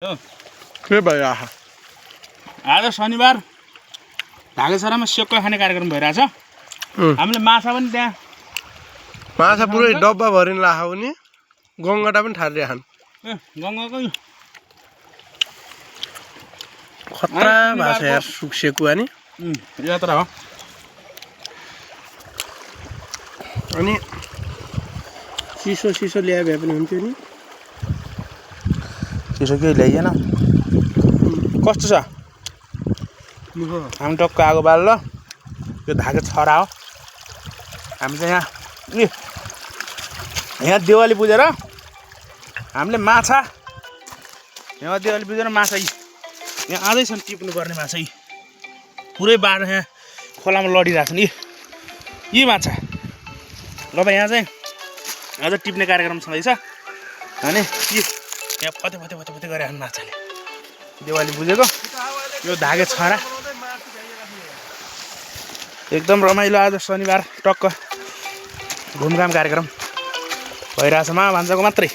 के भयो आहा आज शनिबार ढाकेछरामा सेक्का खाने कार्यक्रम भइरहेछ। हामीले माछा पनि त्यहाँ माछा पुरै डब्बा भरिन लाखौ नि गङ्गटा पनि ठाड्रे खान गङ्गाको खतरा भाषा यार सुक्सेको अनि यात्रा हो। अनि चिसो ल्याए भए पनि हुन्थ्यो नि चिसो केही ल्याइएन। कस्तो छ हामी टक्क आगो बाल ल यो धागे छरा हो। हामी चाहिँ यहाँ देवाली पुजेर हामीले माछा यहाँ देवाली पुजेर माछा यहाँ आजैसम्म टिप्नु पर्ने माछा पुरै बाटो यहाँ खोलामा लडिरहेको छ नि यी माछा। ल यहाँ चाहिँ आज टिप्ने कार्यक्रम छँदैछ अनि यहाँ फते गरेर माछाले देवाली पुजेको यो धागे छरा एकदम रमाइलो। आज शनिबार टक्क घुमघाम कार्यक्रम भइरहेछ भान्जाको मात्रै।